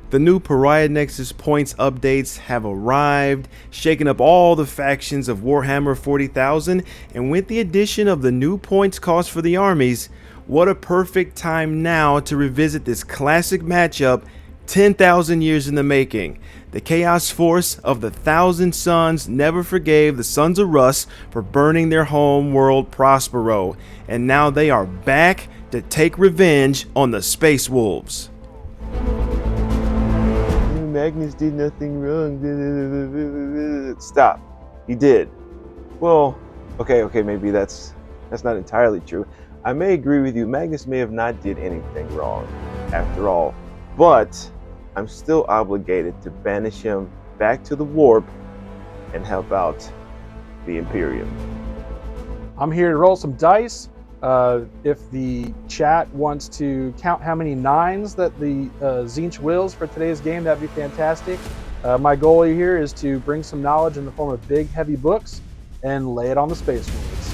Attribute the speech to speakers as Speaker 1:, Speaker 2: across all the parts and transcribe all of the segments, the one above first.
Speaker 1: The new Pariah Nexus points updates have arrived, shaking up all the factions of Warhammer 40,000, and with the addition of the new points cost for the armies, what a perfect time now to revisit this classic matchup 10,000 years in the making. The Chaos Force of the Thousand Sons never forgave the Sons of Rust for burning their home world Prospero, and now they are back to take revenge on the Space Wolves. Magnus did nothing wrong. Stop. He did. Well, okay, maybe that's not entirely true. I may agree with you. Magnus may have not did anything wrong, after all, but I'm still obligated to banish him back to the warp and help out the Imperium.
Speaker 2: I'm here to roll some dice. If the chat wants to count how many nines that the Tzeentch wills for today's game, that'd be fantastic. My goal here is to bring some knowledge in the form of big, heavy books and lay it on the Space Wolves.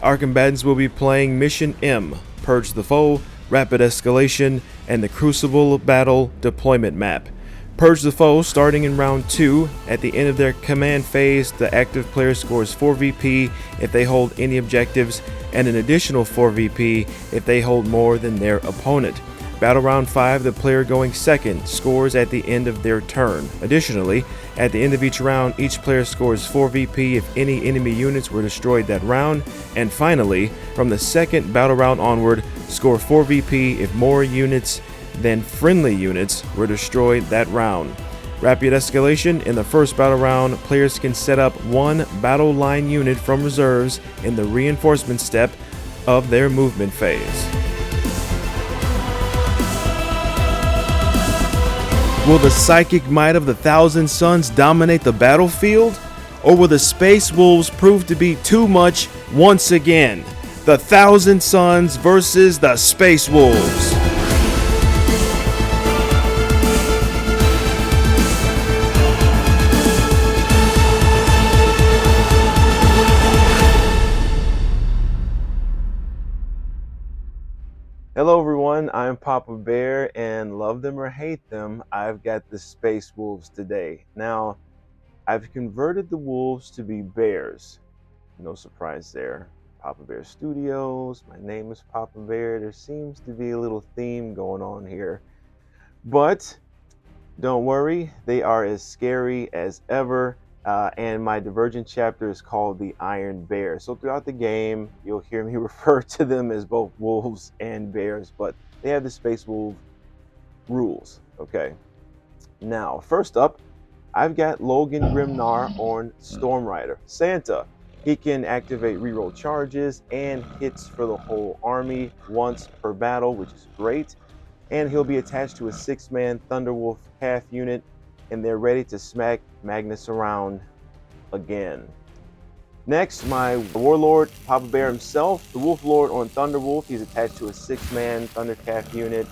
Speaker 1: Our combatants will be playing Mission M, Purge the Foe, Rapid Escalation, and the Crucible Battle Deployment Map. Purge the Foe starting in round 2. At the end of their command phase, the active player scores 4 VP if they hold any objectives, and an additional 4 VP if they hold more than their opponent. Battle round 5, the player going second scores at the end of their turn. Additionally, at the end of each round, each player scores 4 VP if any enemy units were destroyed that round. And finally, from the second battle round onward, score 4 VP if more units than friendly units were destroyed that round. Rapid Escalation: in the first battle round, players can set up one battle line unit from reserves in the reinforcement step of their movement phase. Will the psychic might of the Thousand Sons dominate the battlefield? Or will the Space Wolves prove to be too much once again? The Thousand Sons versus the Space Wolves. Hello everyone, I'm Papa Bear, and love them or hate them, I've got the Space Wolves today. Now, I've converted the wolves to be bears. No surprise there. Papa Bear Studios, my name is Papa Bear. There seems to be a little theme going on here. But don't worry, they are as scary as ever. And my Divergent chapter is called the Iron Bear. So throughout the game, you'll hear me refer to them as both wolves and bears, but they have the Space Wolf rules. Okay. Now, first up, I've got Logan Grimnar on Stormrider. Santa. He can activate reroll charges and hits for the whole army once per battle, which is great. And he'll be attached to a 6-man Thunderwolf half unit, and they're ready to smack Magnus around again. Next, my Warlord, Papa Bear himself, the Wolf Lord on Thunderwolf. He's attached to a 6-man Thundercalf unit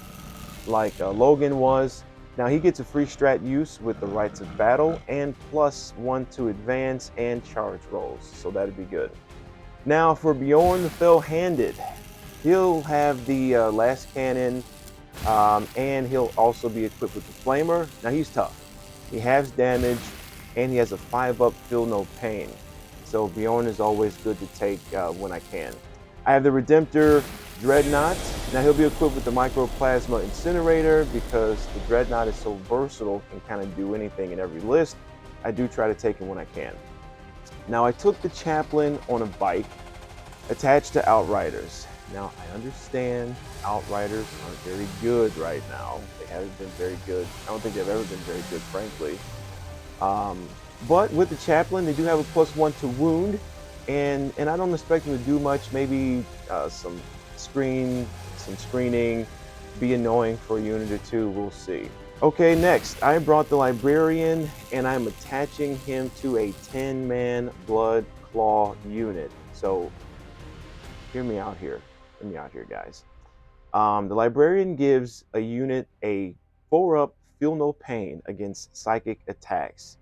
Speaker 1: like Logan was. Now he gets a free strat use with the Rites of Battle and +1 to advance and charge rolls, so that'd be good. Now for Bjorn the Fell-Handed, he'll have the last cannon, and he'll also be equipped with the Flamer. Now he's tough. He halves damage, and he has a 5-up Feel No Pain. So Bjorn is always good to take when I can. I have the Redemptor Dreadnought. Now he'll be equipped with the Microplasma Incinerator because the Dreadnought is so versatile, can kind of do anything in every list. I do try to take him when I can. Now I took the Chaplain on a bike attached to Outriders. Now I understand Outriders aren't very good right now. They haven't been very good. I don't think they've ever been very good, frankly. But with the Chaplain, they do have a +1 to wound, and I don't expect them to do much. Maybe some screening, be annoying for a unit or two. We'll see. Okay, next I brought the Librarian, and I'm attaching him to a 10-man Blood Claw unit. So hear me out here. Hear me out here, guys. The Librarian gives a unit a 4-up Feel No Pain against psychic attacks,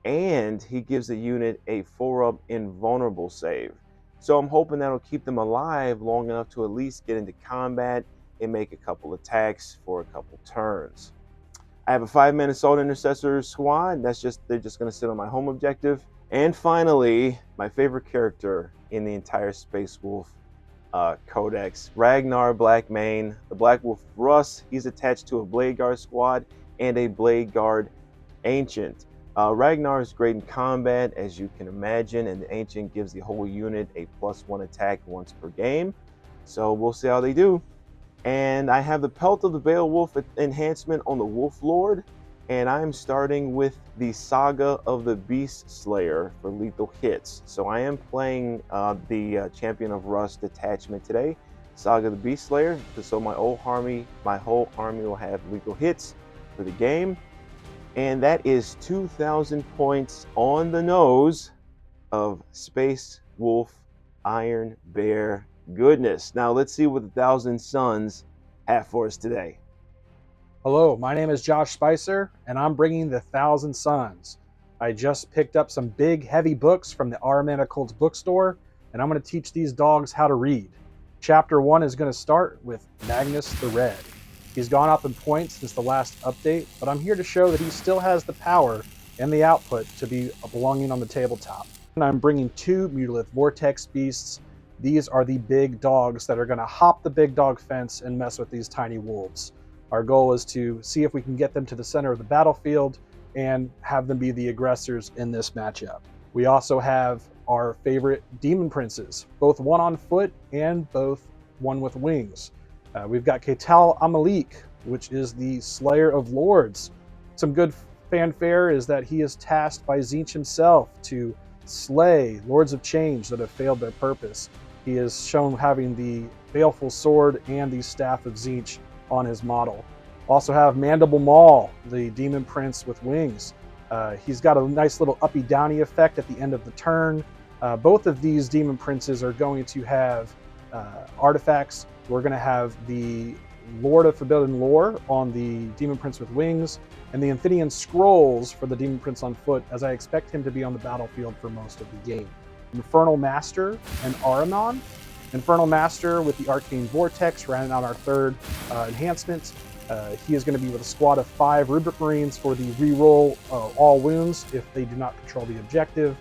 Speaker 1: and he gives a unit a 4-up Invulnerable save. So I'm hoping that'll keep them alive long enough to at least get into combat and make a couple attacks for a couple turns. I have a 5-man assault intercessor squad. They're just going to sit on my home objective. And finally, my favorite character in the entire Space Wolf codex, Ragnar Blackmane, the Black Wolf Russ. He's attached to a Blade Guard squad and a Blade Guard Ancient. Ragnar is great in combat, as you can imagine, and the Ancient gives the whole unit a +1 attack once per game. So we'll see how they do. And I have the Pelt of the Beowulf enhancement on the Wolf Lord, and I'm starting with the Saga of the Beast Slayer for lethal hits. So I am playing the Champion of Rust detachment today, Saga of the Beast Slayer. So my whole army will have lethal hits for the game, and that is 2,000 points on the nose of Space Wolf Iron Bear goodness. Now let's see what the Thousand Suns have for us today.
Speaker 2: Hello, my name is Josh Spicer, and I'm bringing the Thousand Suns. I just picked up some big, heavy books from the Arman Occult's bookstore, and I'm going to teach these dogs how to read. Chapter 1 is going to start with Magnus the Red. He's gone up in points since the last update, but I'm here to show that he still has the power and the output to be belonging on the tabletop. And I'm bringing 2 Mutalith Vortex Beasts. These are the big dogs that are going to hop the big dog fence and mess with these tiny wolves. Our goal is to see if we can get them to the center of the battlefield and have them be the aggressors in this matchup. We also have our favorite demon princes, both one on foot and both one with wings. We've got Ketal Amalik, which is the Slayer of Lords. Some good fanfare is that he is tasked by Tzeentch himself to slay Lords of Change that have failed their purpose. He is shown having the Baleful Sword and the Staff of Tzeentch on his model. Also have Mandible Maul, the Demon Prince with wings. He's got a nice little uppy downy effect at the end of the turn. Both of these Demon Princes are going to have artifacts. We're going to have the Lord of Forbidden Lore on the Demon Prince with wings, and the Infidian Scrolls for the Demon Prince on foot, as I expect him to be on the battlefield for most of the game. Infernal Master and Ahriman. Infernal Master with the Arcane Vortex, rounding out our 3rd enhancement. He is going to be with a squad of 5 Rubric Marines for the reroll all wounds if they do not control the objective.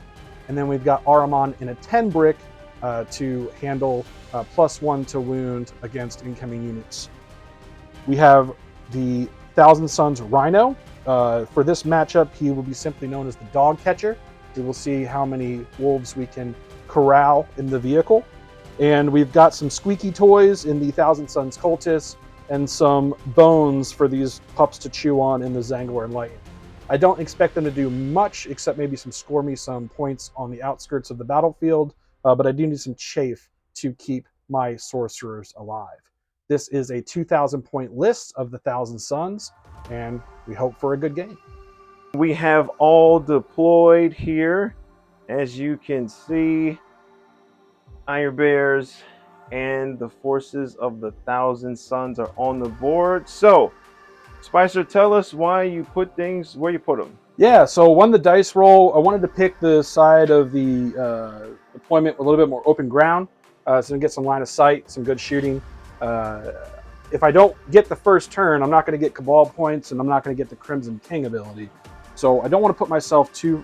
Speaker 2: And then we've got Ahriman in a 10 brick to handle +1 to wound against incoming units. We have the Thousand Suns Rhino. For this matchup, he will be simply known as the Dog Catcher. We will see how many wolves we can corral in the vehicle. And we've got some squeaky toys in the Thousand Suns Cultists and some bones for these pups to chew on in the Zangor Enlightened. I don't expect them to do much except maybe score me some points on the outskirts of the battlefield, but I do need some chafe to keep my sorcerers alive. This is a 2,000 point list of the Thousand Suns, and we hope for a good game.
Speaker 1: We have all deployed here. As you can see, Iron Bears and the forces of the Thousand Suns are on the board. So, Spicer, tell us why you put things where you put them.
Speaker 2: Yeah, so when the dice roll, I wanted to pick the side of the deployment with a little bit more open ground, so we get some line of sight, some good shooting. If I don't get the first turn, I'm not going to get Cabal points, and I'm not going to get the Crimson King ability. So I don't want to put myself too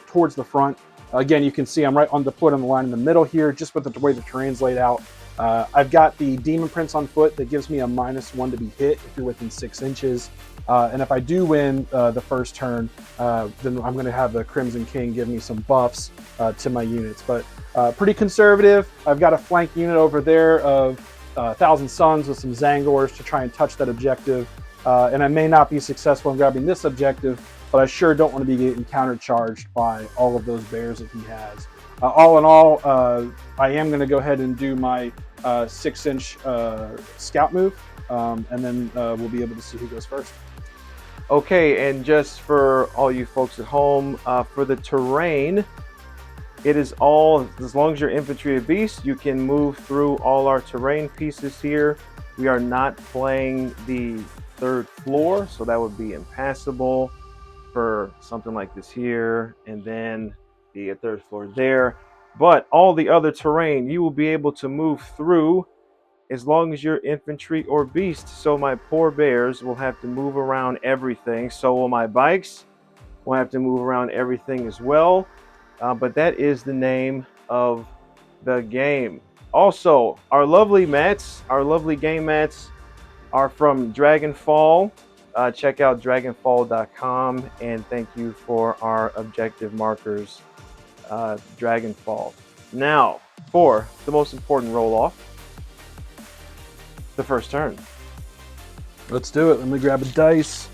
Speaker 2: towards the front. Again, you can see I'm deployed on the line in the middle here, just with the way the terrain's laid out. I've got the Demon Prince on foot that gives me a -1 to be hit if you're within 6 inches. And if I do win the first turn, then I'm going to have the Crimson King give me some buffs to my units. But pretty conservative. I've got a flank unit over there of Thousand Suns with some Zangors to try and touch that objective. And I may not be successful in grabbing this objective, but I sure don't want to be getting countercharged by all of those bears that he has. All in all, I am going to go ahead and do my 6-inch scout move, and then we'll be able to see who goes first.
Speaker 1: Okay, and just for all you folks at home, for the terrain, it is all, as long as you're infantry or beast, you can move through all our terrain pieces here. We are not playing the 3rd floor, so that would be impassable for something like this here, and then the 3rd floor there. But all the other terrain, you will be able to move through as long as you're infantry or beast. So my poor bears will have to move around everything. So will my bikes. Will have to move around everything as well. But that is the name of the game. Also, our lovely mats, our lovely game mats are from Dragonfall. Check out dragonfall.com, and thank you for our objective markers, Dragonfall. Now, for the most important roll off, the first turn.
Speaker 2: Let's do it. Let me grab a dice.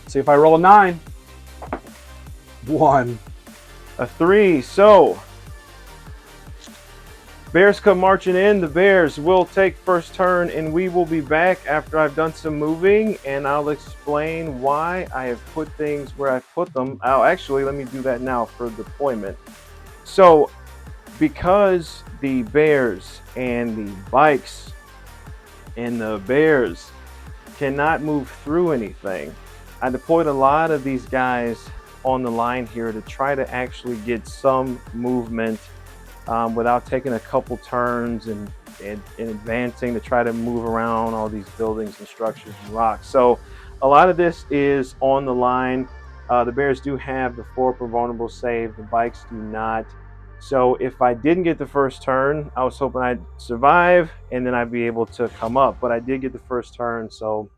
Speaker 2: See if I roll a 9. 1.
Speaker 1: A 3. So, Bears come marching in. The Bears will take first turn, and we will be back after I've done some moving, and I'll explain why I have put things where I've put them. Oh, actually, let me do that now for deployment. So, because the Bears and the bikes and the Bears cannot move through anything, I deployed a lot of these guys on the line here to try to actually get some movement without taking a couple turns and advancing to try to move around all these buildings and structures and rocks. So a lot of this is on the line. The Bears do have the 4 vulnerable save. The bikes do not. So if I didn't get the first turn, I was hoping I'd survive and then I'd be able to come up. But I did get the first turn, so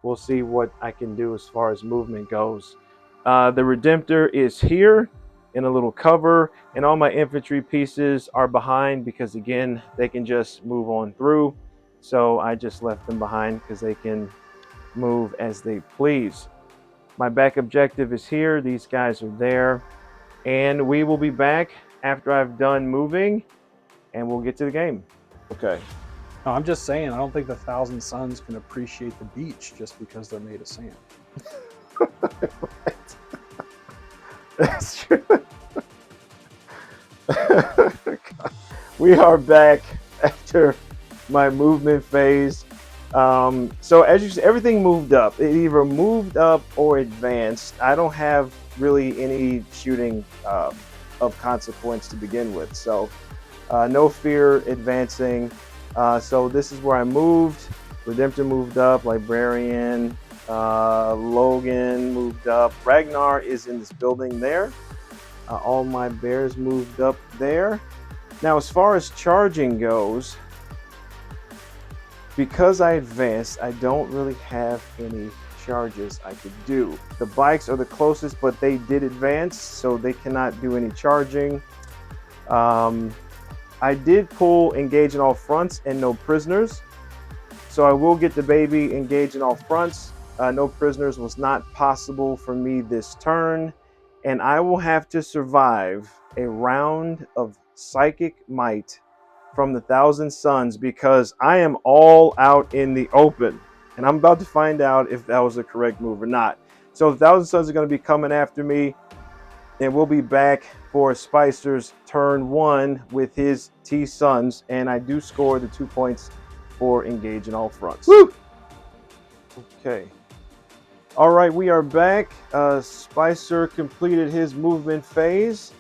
Speaker 1: we'll see what I can do as far as movement goes. The Redemptor is here in a little cover, and all my infantry pieces are behind because, again, they can just move on through. So I just left them behind because they can move as they please. My back objective is here. These guys are there. And we will be back after I've done moving, and we'll get to the game. Okay.
Speaker 2: No, I'm just saying, I don't think the Thousand Suns can appreciate the beach just because they're made of sand.
Speaker 1: Right. That's true. We are back after my movement phase. So as you see, everything moved up. It either moved up or advanced. I don't have really any shooting of consequence to begin with. So no fear advancing. So this is where I moved. Redemptor moved up. Librarian. Logan moved up. Ragnar is in this building there. All my bears moved up there. Now, as far as charging goes, because I advanced, I don't really have any charges I could do. The bikes are the closest, but they did advance, so they cannot do any charging. I did pull engage in all fronts and no prisoners, so I will get the baby engage in all fronts. No prisoners was not possible for me this turn, and I will have to survive a round of psychic might from the Thousand Suns because I am all out in the open, and I'm about to find out if that was the correct move or not. So the Thousand Suns are going to be coming after me, and we'll be back for Spicer's turn 1 with his T-Suns, and I do score the 2 points for engage in all fronts. Woo! Okay. All right, we are back. Spicer completed his movement phase.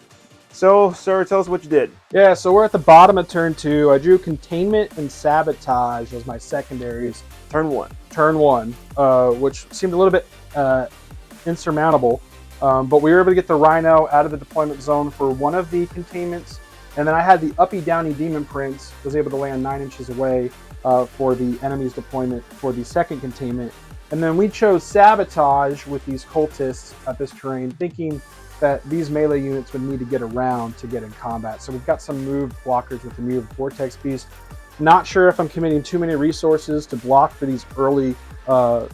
Speaker 1: So, sir, tell us what you did.
Speaker 2: Yeah, so we're at the bottom of turn 2. I drew containment and sabotage as my secondaries.
Speaker 1: Turn 1.
Speaker 2: Turn 1, which seemed a little bit insurmountable. But we were able to get the Rhino out of the deployment zone for one of the containments. And then I had the Uppy Downy Demon Prince, was able to land 9 inches away for the enemy's deployment for the second containment. And then we chose sabotage with these cultists at this terrain, thinking that these melee units would need to get around to get in combat. So we've got some moved blockers with the moved Vortex Beast. Not sure if I'm committing too many resources to block for these early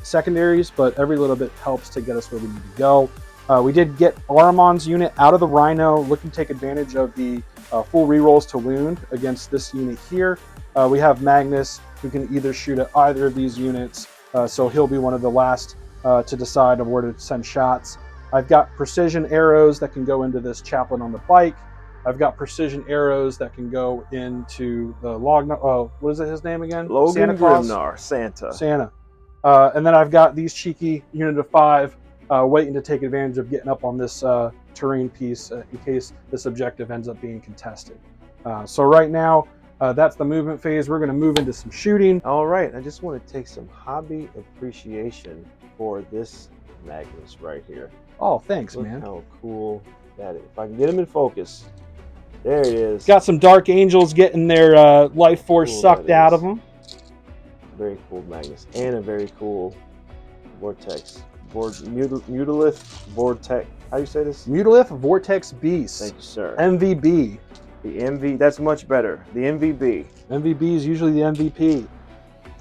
Speaker 2: secondaries, but every little bit helps to get us where we need to go. We did get Aramon's unit out of the Rhino, looking to take advantage of the full rerolls to wound against this unit here. We have Magnus, who can either shoot at either of these units, so he'll be one of the last to decide on where to send shots. I've got precision arrows that can go into this chaplain on the bike. I've got precision arrows that can go into the log. What is it, his name again?
Speaker 1: Logan
Speaker 2: Santa Claus?
Speaker 1: Grimnar, Santa.
Speaker 2: Santa. And then I've got these cheeky unit of 5 waiting to take advantage of getting up on this terrain piece in case this objective ends up being contested. So right now, That's the movement phase. We're going to move into some shooting.
Speaker 1: All right, I just want to take some hobby appreciation for this Magnus right here.
Speaker 2: Oh, thanks,
Speaker 1: Look
Speaker 2: man.
Speaker 1: how cool that is. If I can get him in focus. There it is.
Speaker 2: Got some Dark Angels getting their life force
Speaker 1: Cool
Speaker 2: sucked
Speaker 1: that
Speaker 2: out
Speaker 1: is.
Speaker 2: of them.
Speaker 1: Very cool Magnus. And a very cool Vortex. Mutalith Vortex. How do you say this?
Speaker 2: Mutalith Vortex Beast.
Speaker 1: Thank you, sir.
Speaker 2: MVB.
Speaker 1: The MV, that's much better. The MVB.
Speaker 2: MVB is usually the MVP.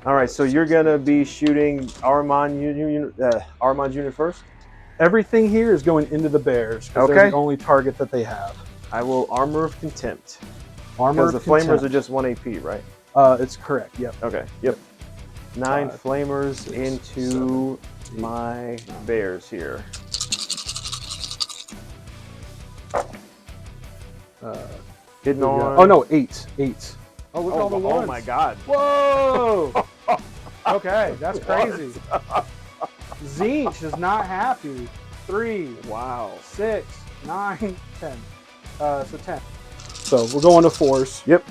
Speaker 1: All right, so you're gonna be shooting Armand Unit first.
Speaker 2: Everything here is going into the bears because they're the only target that they have.
Speaker 1: I will Armor of Contempt.
Speaker 2: Armor
Speaker 1: Because the flamers are just 1 AP, right?
Speaker 2: It's correct. Yep.
Speaker 1: Okay. Yep. 9
Speaker 2: 5,
Speaker 1: flamers
Speaker 2: 6,
Speaker 1: into
Speaker 2: 7, 8,
Speaker 1: my bears here. Hitting on.
Speaker 2: Oh no, 8. 8. Oh, look at all the ones.
Speaker 1: Oh my God.
Speaker 2: Whoa! Okay, that's crazy. Zinch is not happy. 3.
Speaker 1: Wow.
Speaker 2: 6, 9, 10. So 10. So we're going to 4s.
Speaker 1: Yep.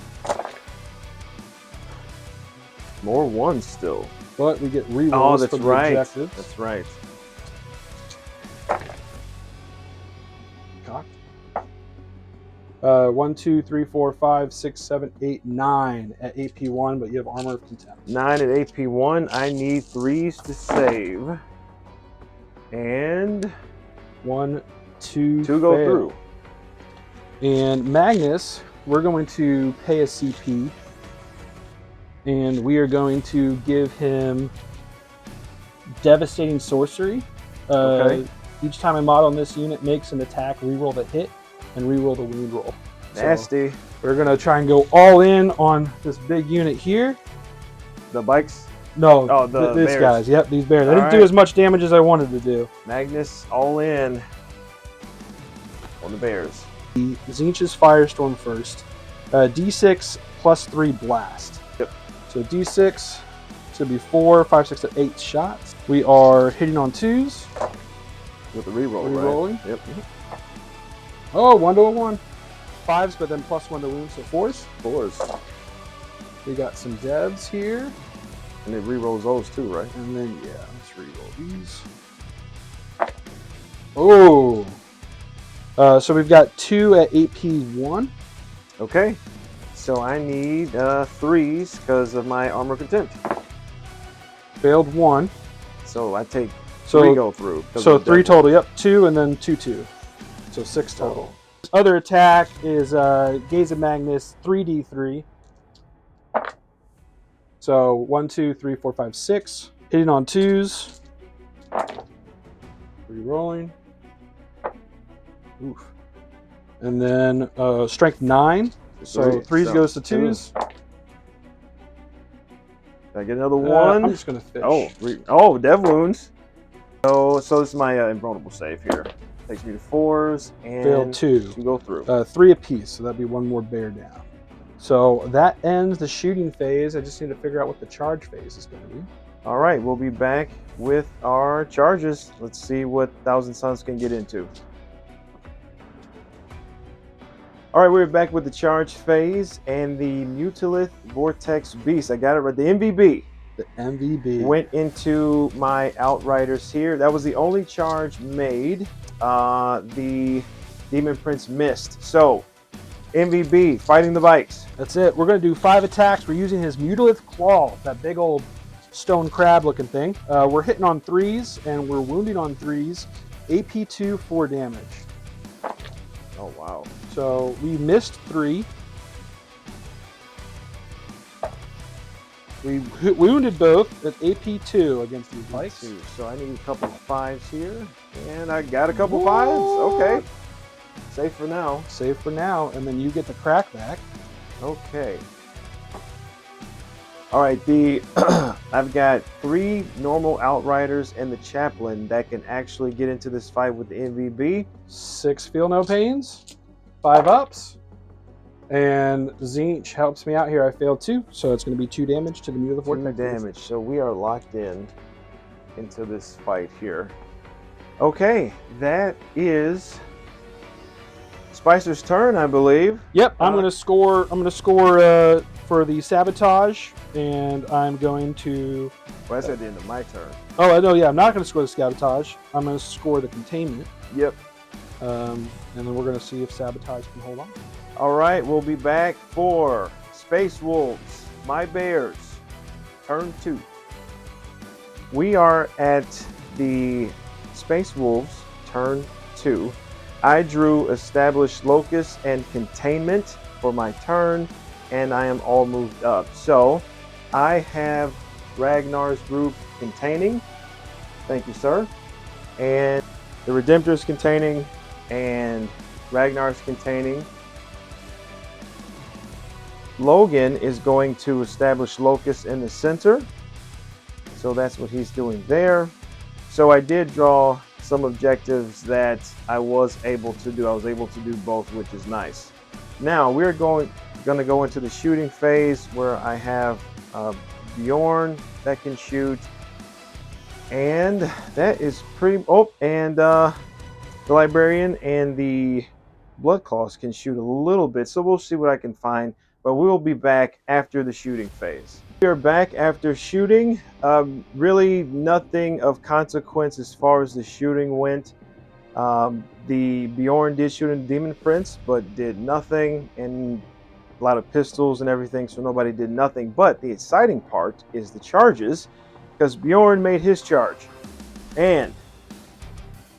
Speaker 1: More 1s still.
Speaker 2: But we get rerolls
Speaker 1: Oh, that's
Speaker 2: from
Speaker 1: right.
Speaker 2: the objectives.
Speaker 1: That's right.
Speaker 2: Cocked. 1, 2, 3, 4, 5, 6, 7, 8, 9 at AP1, but you have Armor of Contempt.
Speaker 1: 9 at AP1. I need 3s to save. And
Speaker 2: 1, 2,
Speaker 1: 2 go
Speaker 2: fail.
Speaker 1: through.
Speaker 2: And Magnus, we're going to pay a CP, and we are going to give him Devastating Sorcery.
Speaker 1: Okay.
Speaker 2: Each time a mod on this unit makes an attack, reroll the hit and reroll the wound roll.
Speaker 1: Nasty.
Speaker 2: So we're going to try and go all in on this big unit here.
Speaker 1: The bikes.
Speaker 2: No,
Speaker 1: Oh,
Speaker 2: these
Speaker 1: bears.
Speaker 2: guys. Yep, these bears. I
Speaker 1: All
Speaker 2: didn't do
Speaker 1: right.
Speaker 2: as much damage as I wanted to do.
Speaker 1: Magnus all in on the bears.
Speaker 2: The Zinch's Firestorm first. D6 plus 3 blast.
Speaker 1: Yep.
Speaker 2: So D6 should be 4, 5, 6, 8 shots. We are hitting on 2s.
Speaker 1: With the reroll,
Speaker 2: Rerolling.
Speaker 1: right? Yep.
Speaker 2: Oh, 1 to a 1. 5s, but then plus 1 to wound, so 4s.
Speaker 1: 4s.
Speaker 2: We got some devs here.
Speaker 1: And it rerolls those too, right?
Speaker 2: And then, yeah, let's reroll these. Oh. So we've got 2 at AP1.
Speaker 1: Okay. So I need 3s because of my Armor Contempt.
Speaker 2: Failed 1.
Speaker 1: So I take
Speaker 2: So
Speaker 1: 3 go through.
Speaker 2: So 3 total, yep. 2 and then 2, 2. So 6 total. Other attack is Gaze of Magnus, 3d3. So 1, 2, 3, 4, 5, 6. Hitting on 2s. Re-rolling. Oof. And then strength 9. So 3s
Speaker 1: So,
Speaker 2: goes to 2s.
Speaker 1: Did I get another 1?
Speaker 2: I'm just going to fish.
Speaker 1: Oh, dev wounds. So this is my invulnerable save here. Takes me to 4s and
Speaker 2: Failed 2.
Speaker 1: 2 go through.
Speaker 2: 3 apiece, so that'd be 1 more bear down. So that ends the shooting phase. I just need to figure out what the charge phase is going to be.
Speaker 1: All right, we'll be back with our charges. Let's see what Thousand Suns can get into. All right, we're back with the charge phase and the Mutalith Vortex Beast. I got it right. The MVB.
Speaker 2: The MVB.
Speaker 1: Went into my Outriders here. That was the only charge made. The Demon Prince missed. So, MVB, fighting the bikes.
Speaker 2: That's it. We're going to do 5 attacks. We're using his Mutalith Claw, that big old stone crab looking thing. We're hitting on 3s and we're wounding on 3s. AP2, 4 damage.
Speaker 1: Oh, wow.
Speaker 2: So we missed 3. We wounded both at AP2 against these bikes.
Speaker 1: So I need a couple of 5s here. And I got a couple 5s. Okay. Safe for now.
Speaker 2: Save for now, and then you get the crackback.
Speaker 1: Okay. All right, I've got 3 normal Outriders and the Chaplain that can actually get into this fight with the MVB.
Speaker 2: 6 feel no pains, 5 ups, and Zinch helps me out here. I failed 2, so it's going to be 2 damage to the Mutalith Vortex.
Speaker 1: 2 damage. So we are locked into this fight here. Okay, that is Spicer's turn, I believe.
Speaker 2: Yep, I'm going to score. I'm going to score for the sabotage, and I'm going to.
Speaker 1: Well, that's at the end of my turn.
Speaker 2: Oh, I know. Yeah, I'm not going to score the sabotage. I'm going to score the containment.
Speaker 1: Yep.
Speaker 2: And then we're going to see if sabotage can hold on.
Speaker 1: All right, we'll be back for Space Wolves, my bears, turn 2. We are at the Space Wolves, turn 2. I drew Established Locus and Containment for my turn, and I am all moved up. So I have Ragnar's group containing. Thank you, sir. And the Redemptor's containing, and Ragnar's containing. Logan is going to establish Locus in the center. So that's what he's doing there. So I did draw some objectives that I was able to do. I was able to do both, which is nice. Now we're going to go into the shooting phase where I have Bjorn that can shoot. And that is pretty... Oh, and the Librarian and the Bloodclaws can shoot a little bit. So we'll see what I can find. But we will be back after the shooting phase. We are back after shooting. Really nothing of consequence as far as the shooting went. The Bjorn did shoot in Demon Prince, but did nothing, and a lot of pistols and everything, so nobody did nothing. But the exciting part is the charges, because Bjorn made his charge, and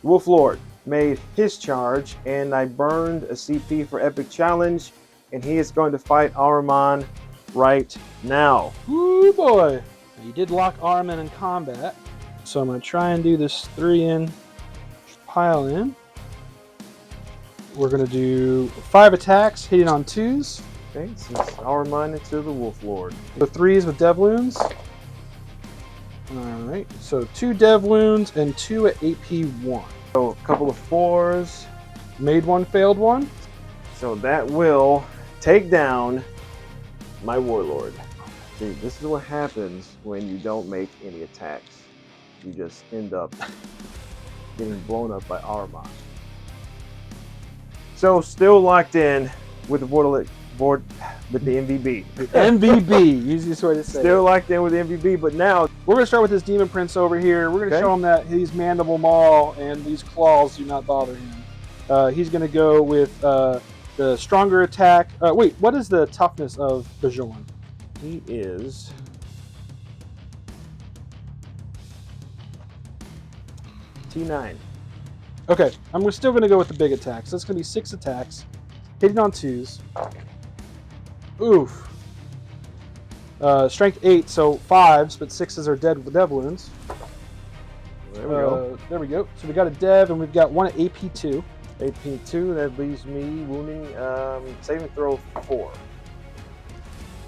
Speaker 1: Wolf Lord made his charge, and I burned a CP for Epic Challenge, and he is going to fight Ahriman right now.
Speaker 2: Woo boy! You did lock Ahriman in combat, so I'm going to try and do this 3-in pile in. We're going to do 5 attacks, hitting on 2s.
Speaker 1: Okay, since Ahriman into the Wolf Lord.
Speaker 2: The 3s with Dev Wounds. Alright, so 2 Dev Wounds and 2 at AP 1.
Speaker 1: So a couple of 4s.
Speaker 2: Made 1, failed 1.
Speaker 1: So that will take down my Warlord. See, this is what happens when you don't make any attacks. You just end up getting blown up by Ahriman. So still locked in with the with the MVB.
Speaker 2: MVB, easiest way to say
Speaker 1: Still locked in with the MVB, but now
Speaker 2: we're going to start with this Demon Prince over here. We're going to show him that his Mandible Maul and these claws do not bother him. He's going to go with the stronger attack. Wait, what is the toughness of Bjorn?
Speaker 1: He is T9.
Speaker 2: Okay, I'm still going to go with the big attacks. So that's going to be 6 attacks, hitting on 2s. Oof. Strength 8, so 5s, but 6s are dev wounds.
Speaker 1: There we go.
Speaker 2: There we go. So we got a dev, and we've got 1 at AP2.
Speaker 1: AP2, that leaves me wounding, saving throw 4.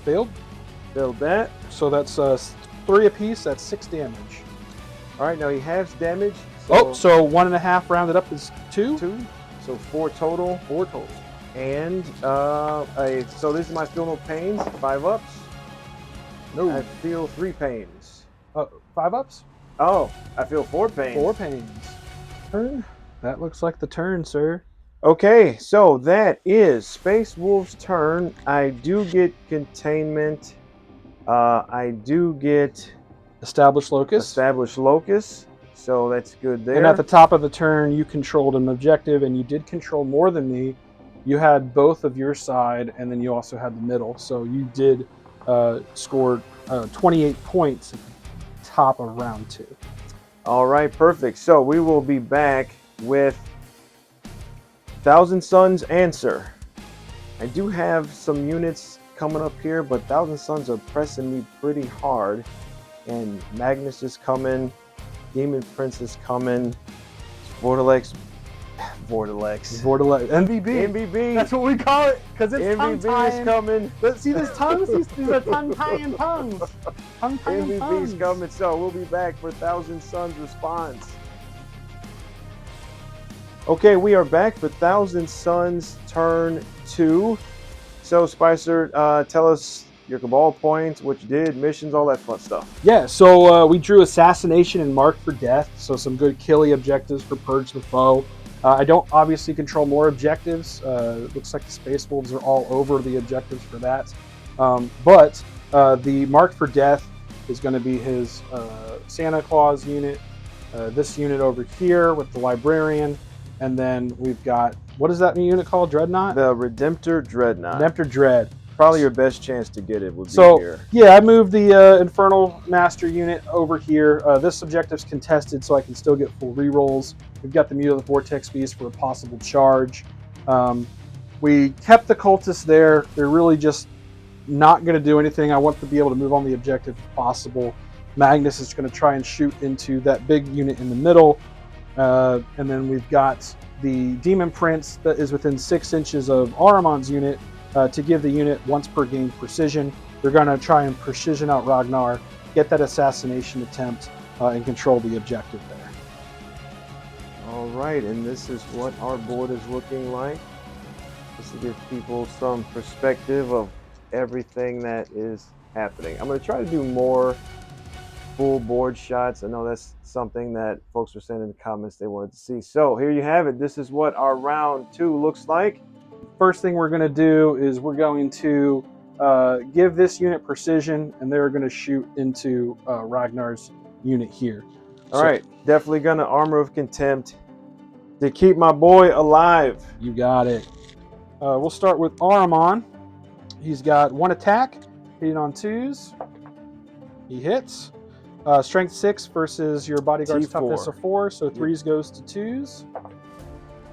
Speaker 2: Failed.
Speaker 1: Failed that.
Speaker 2: So that's 3 apiece, that's 6 damage.
Speaker 1: Alright, now he halves damage.
Speaker 2: So 1.5 rounded up is 2?
Speaker 1: 2. So 4 total.
Speaker 2: 4 total.
Speaker 1: And so this is my feel no pains, 5 ups.
Speaker 2: No.
Speaker 1: I feel 3 pains.
Speaker 2: 5 ups?
Speaker 1: Oh, I feel 4 pains.
Speaker 2: 4 pains. Turn. That looks like the turn, sir.
Speaker 1: Okay, so that is Space Wolf's turn. I do get containment. I do get
Speaker 2: Established Locus.
Speaker 1: Established Locus. So that's good there.
Speaker 2: And at the top of the turn, you controlled an objective, and you did control more than me. You had both of your side, and then you also had the middle. So you did score 28 points at the top of round 2.
Speaker 1: All right, perfect. So we will be back with Thousand Suns Answer. I do have some units coming up here, but Thousand Suns are pressing me pretty hard. And Magnus is coming. Demon Prince is coming. Vortilex.
Speaker 2: MVB.
Speaker 1: MVB.
Speaker 2: That's what we call it, because it's tongue
Speaker 1: MVB
Speaker 2: tying.
Speaker 1: is coming.
Speaker 2: But see, these tongues, these are tongue tying tongues. Tongue tying
Speaker 1: MVB
Speaker 2: tongues.
Speaker 1: is coming. So we'll be back for Thousand Suns Response. Okay, we are back for Thousand Suns turn 2. So Spicer, tell us your Cabal points, what you did, missions, all that fun stuff.
Speaker 2: Yeah, so we drew Assassination and Mark for Death, so some good killy objectives for Purge the Foe. I don't obviously control more objectives. It looks like the Space Wolves are all over the objectives for that. But the Marked for Death is going to be his Santa Claus unit. This unit over here with the Librarian. And then we've got, what is that new unit called? Dreadnought?
Speaker 1: The Redemptor Dreadnought.
Speaker 2: Redemptor Dread.
Speaker 1: Probably your best chance to get it would be
Speaker 2: So,
Speaker 1: here.
Speaker 2: yeah, I moved the Infernal Master unit over here. This objective's contested, so I can still get full rerolls. We've got the Mute of the Vortex Beast for a possible charge. We kept the Cultists there. They're really just not going to do anything. I want to be able to move on the objective if possible. Magnus is going to try and shoot into that big unit in the middle. And then we've got the Demon Prince that is within 6 inches of Ahriman's unit to give the unit once per game precision. They're going to try and precision out Ragnar, get that assassination attempt, and control the objective there.
Speaker 1: All right, and this is what our board is looking like. Just to give people some perspective of everything that is happening. I'm going to try to do more full board shots. I know that's something that folks were saying in the comments they wanted to see. So here you have it. This is what our round 2 looks like.
Speaker 2: First thing we're going to do is we're going to give this unit precision, and they're going to shoot into Ragnar's unit here.
Speaker 1: All right, definitely going to Armor of Contempt to keep my boy alive.
Speaker 2: You got it. We'll start with Ahriman. He's got 1 attack, hitting on 2s. He hits. Strength 6 versus your bodyguard's
Speaker 1: T4.
Speaker 2: toughness of 4, so 3s goes to 2s.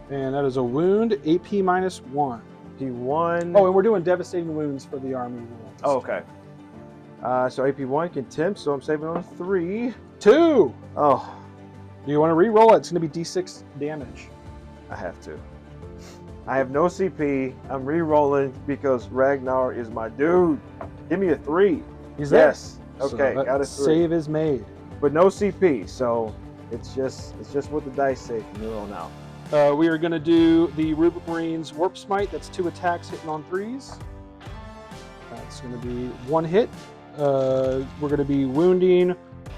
Speaker 2: And that is a wound, AP -1.
Speaker 1: P1.
Speaker 2: Oh, and we're doing devastating wounds for the army rule.
Speaker 1: Oh, okay. So AP1 Contempt, so I'm saving on 3.
Speaker 2: 2!
Speaker 1: Oh,
Speaker 2: Do you want to re-roll it? It's going to be D6 damage.
Speaker 1: I have to. I have no CP. I'm re-rolling because Ragnar is my dude. Give me a 3.
Speaker 2: He's there.
Speaker 1: Yes. Okay,
Speaker 2: So
Speaker 1: got a 3.
Speaker 2: save is made.
Speaker 1: But no CP, so it's just what the dice say from here on out.
Speaker 2: We are going to do the Rubric Marines Warp Smite. That's 2 attacks hitting on 3s. That's going to be 1 hit. We're going to be wounding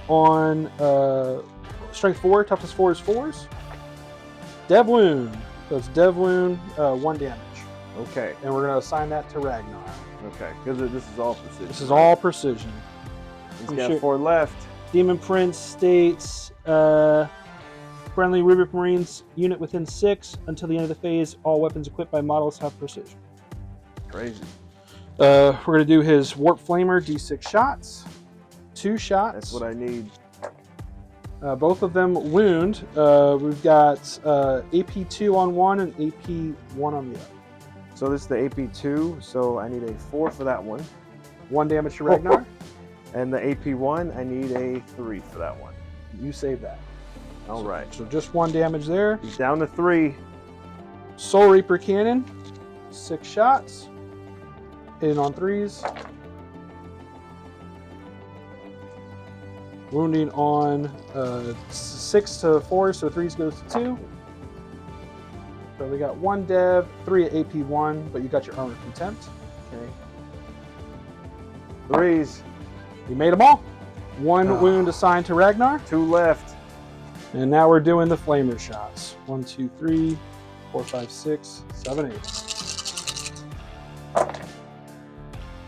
Speaker 2: on Strength 4. Toughness 4 is 4s. Dev Wound. So it's Dev Wound, 1 damage.
Speaker 1: Okay.
Speaker 2: And we're going to assign that to Ragnar.
Speaker 1: Okay, because this is all precision.
Speaker 2: This is all precision.
Speaker 1: He's got 4 left.
Speaker 2: Demon Prince states, friendly Rubric Marines unit within 6 until the end of the phase. All weapons equipped by models have precision.
Speaker 1: Crazy.
Speaker 2: We're going to do his Warp Flamer, D6 shots. 2 shots.
Speaker 1: That's what I need.
Speaker 2: Both of them wound. We've got AP2 on one and AP1 on the other.
Speaker 1: So this is the AP2, so I need a 4 for that one.
Speaker 2: 1 damage to Ragnar.
Speaker 1: And the AP1, I need a 3 for that one.
Speaker 2: You save that.
Speaker 1: All right.
Speaker 2: So just 1 damage there.
Speaker 1: He's down to 3.
Speaker 2: Soul Reaper Cannon, 6 shots. Hitting on 3s. Wounding on 6 to 4, so 3s goes to 2. So we got 1 dev, 3 at AP1, but you got your Armor Contempt.
Speaker 1: Okay. 3s.
Speaker 2: You made them all. 1 wound assigned to Ragnar.
Speaker 1: 2 left.
Speaker 2: And now we're doing the Flamer shots. 1, 2, 3, 4, 5, 6, 7, 8.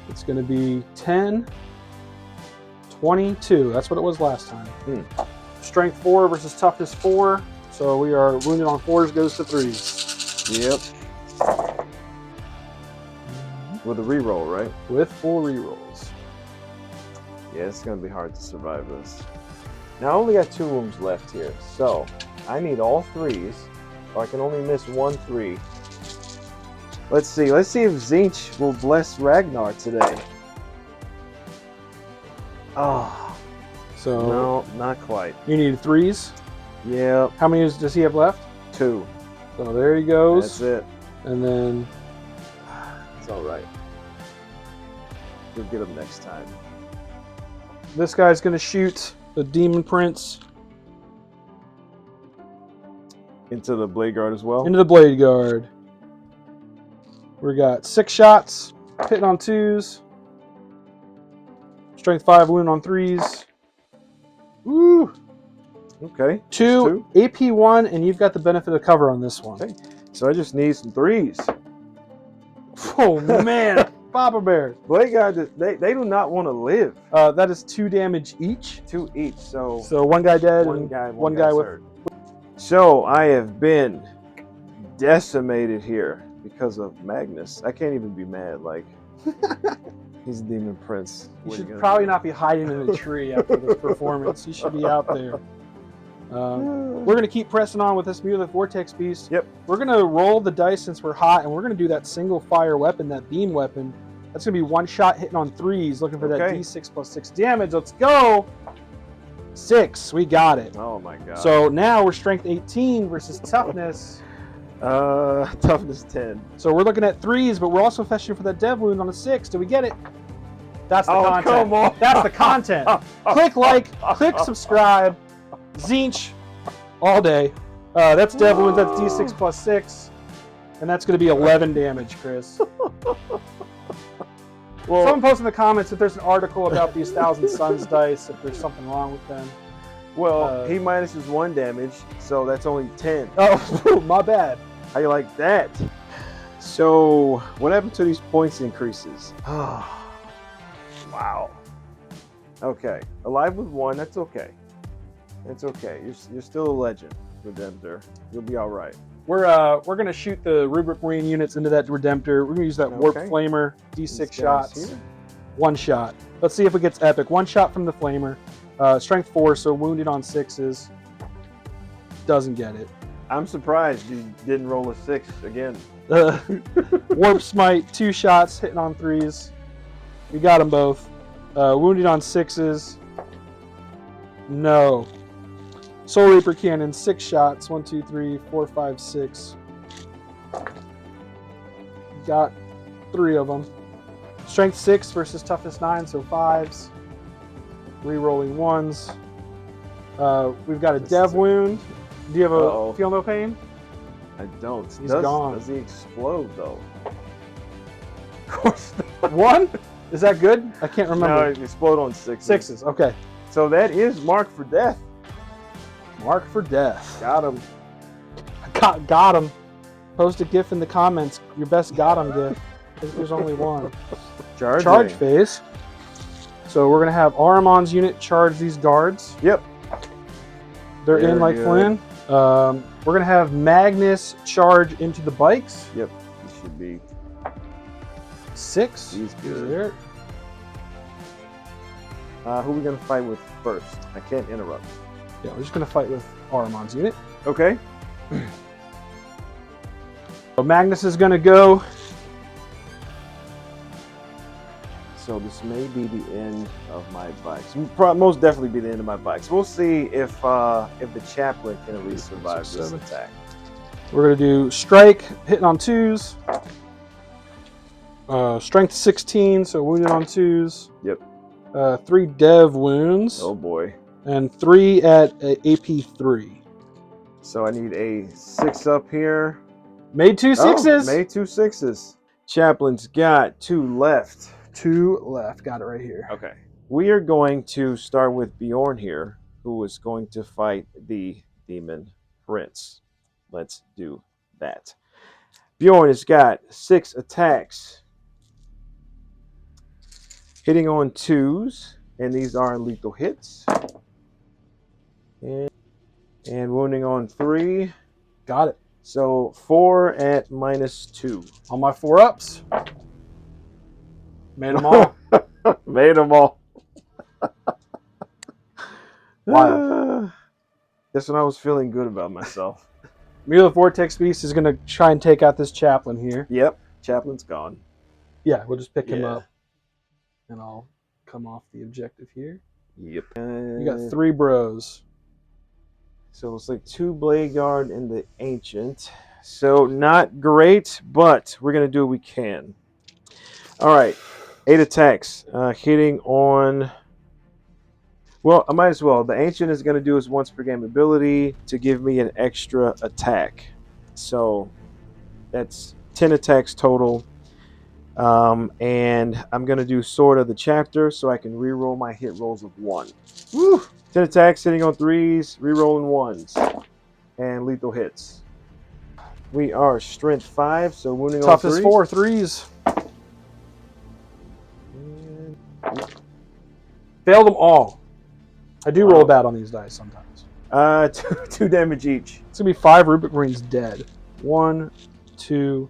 Speaker 2: It's going to be 10, 22. That's what it was last time. Strength 4 versus Toughness 4. So we are wounded on 4s, goes to 3s.
Speaker 1: Yep. With a reroll, right?
Speaker 2: With full rerolls.
Speaker 1: Yeah, it's going to be hard to survive this. Now I only got 2 wounds left here, so I need all 3s, or I can only miss 1 3. Let's see if Tzeentch will bless Ragnar today. Oh,
Speaker 2: So
Speaker 1: no, not quite.
Speaker 2: you need 3s.
Speaker 1: Yep,
Speaker 2: How many does he have left?
Speaker 1: 2.
Speaker 2: So there he goes.
Speaker 1: That's it.
Speaker 2: And then
Speaker 1: It's all right. We'll get him next time.
Speaker 2: this guy's going to shoot the Demon Prince
Speaker 1: Into the Blade Guard as well.
Speaker 2: into the Blade Guard. We got 6 shots, hitting on 2s. Strength 5, wound on 3s. Woo!
Speaker 1: Okay.
Speaker 2: 2 AP1, and you've got the benefit of cover on this one.
Speaker 1: Okay. So I just need some 3s.
Speaker 2: Oh man! Papa Bears.
Speaker 1: Blade Guard, they do not want to live.
Speaker 2: That is 2 damage each.
Speaker 1: 2 each, so
Speaker 2: one guy dead
Speaker 1: one
Speaker 2: and
Speaker 1: guy,
Speaker 2: one guy with.
Speaker 1: hurt. So I have been decimated here because of Magnus. I can't even be mad. Like, he's a demon prince.
Speaker 2: You
Speaker 1: What are
Speaker 2: should
Speaker 1: gonna
Speaker 2: probably
Speaker 1: do?
Speaker 2: not be hiding in a tree after this performance. You should be out there. We're going to keep pressing on with this Mulith Vortex Beast.
Speaker 1: Yep.
Speaker 2: We're going to roll the dice since we're hot, and we're going to do that single fire weapon, that beam weapon. That's going to be one shot hitting on 3s, looking for that
Speaker 1: Okay.
Speaker 2: D6 plus 6 damage. Let's go. 6. We got it.
Speaker 1: Oh my god.
Speaker 2: So now we're strength 18 versus toughness.
Speaker 1: Toughness 10.
Speaker 2: So we're looking at 3s, but we're also fetching for that dev wound on a 6. Do we get it? That's the content.
Speaker 1: Come on.
Speaker 2: That's the content. Click like, click subscribe. Zinch all day. That's dev wounds. That's D6 plus 6. And that's going to be 11 damage, Chris.
Speaker 1: Well,
Speaker 2: Someone post in the comments if there's an article about these Thousand Suns dice, if there's something wrong with them.
Speaker 1: he minuses 1 damage, so that's only 10.
Speaker 2: Oh, my bad.
Speaker 1: How you like that? So, what happened to these points increases? Wow. Okay, alive with 1. That's okay. It's okay. You're still a legend, Redemptor. You'll be all right.
Speaker 2: We're gonna shoot the Rubric Marine units into that Redemptor. We're gonna use that Warp
Speaker 1: Okay.
Speaker 2: Flamer,
Speaker 1: These
Speaker 2: D6
Speaker 1: guys
Speaker 2: shots.
Speaker 1: here.
Speaker 2: 1 shot. Let's see if it gets epic. 1 shot from the Flamer. Strength 4, so wounded on 6s. Doesn't get it.
Speaker 1: I'm surprised you didn't roll a 6 again.
Speaker 2: Warp Smite, 2 shots, hitting on 3s. We got them both. Wounded on 6s. No. Soul Reaper Cannon, 6 shots. 1, 2, 3, 4, 5, 6. Got 3 of them. Strength 6 versus toughness 9, so 5s. Rerolling 1s. We've got a dev wound. Do you have a feel no pain?
Speaker 1: I don't.
Speaker 2: He's gone.
Speaker 1: Does he explode though?
Speaker 2: Of course. 1? Is that good? I can't
Speaker 1: No,
Speaker 2: remember.
Speaker 1: it explode on 6.
Speaker 2: 6s. Okay.
Speaker 1: So that is marked for death.
Speaker 2: Mark for death.
Speaker 1: Got him.
Speaker 2: Got him. Post a GIF in the comments. Your best got him GIF. There's only one. Charge phase. So we're gonna have Ahriman's unit charge these guards.
Speaker 1: Yep.
Speaker 2: They're
Speaker 1: Very
Speaker 2: in like
Speaker 1: good.
Speaker 2: Flynn. We're gonna have Magnus charge into the bikes.
Speaker 1: Yep. He should be.
Speaker 2: 6.
Speaker 1: He's good.
Speaker 2: There.
Speaker 1: Who are we gonna fight with first? I can't interrupt.
Speaker 2: Yeah, we're just gonna fight with Ahriman's unit.
Speaker 1: Okay.
Speaker 2: So Magnus is gonna go.
Speaker 1: So this may be the end of my bikes. Most definitely be the end of my bikes. We'll see if the chaplain can at least survive this
Speaker 2: 7.
Speaker 1: attack.
Speaker 2: We're gonna do strike, hitting on 2s. Strength 16, so wounded on 2s.
Speaker 1: Yep.
Speaker 2: 3 dev wounds.
Speaker 1: Oh boy.
Speaker 2: And 3 at AP 3.
Speaker 1: So I need a 6 up here.
Speaker 2: Made 2 6s.
Speaker 1: Made 2 6s. Chaplain's got 2 left.
Speaker 2: 2 left. Got it right here.
Speaker 1: Okay. We are going to start with Bjorn here, who is going to fight the Demon Prince. Let's do that. Bjorn has got 6 attacks. Hitting on 2s, and these are lethal hits. And wounding on 3.
Speaker 2: Got it.
Speaker 1: So 4 at -2.
Speaker 2: On my 4-ups. Made them all.
Speaker 1: Made them all.
Speaker 2: Wow.
Speaker 1: That's when I was feeling good about myself.
Speaker 2: Mulith Vortex Beast is going to try and take out this chaplain here.
Speaker 1: Yep. Chaplain's gone.
Speaker 2: Yeah, we'll just pick him
Speaker 1: Yeah.
Speaker 2: up. And I'll come off the objective here.
Speaker 1: Yep.
Speaker 2: You got 3 bros.
Speaker 1: So it's like 2 Blade Guard and the Ancient. So not great, but we're going to do what we can. All right. 8 attacks. Hitting on... Well, I might as well. The Ancient is going to do his once per game ability to give me an extra attack. So that's 10 attacks total. And I'm going to do Sword of the Chapter so I can reroll my hit rolls of 1. Woo! 10 attacks, hitting on 3s, rerolling 1s. And lethal hits. We are strength 5, so wounding on 3.
Speaker 2: Toughness 4, 3s. Failed them all. I do roll bad on these dice sometimes.
Speaker 1: 2 damage each.
Speaker 2: It's gonna be 5 Rubik Marines dead. 1, 2,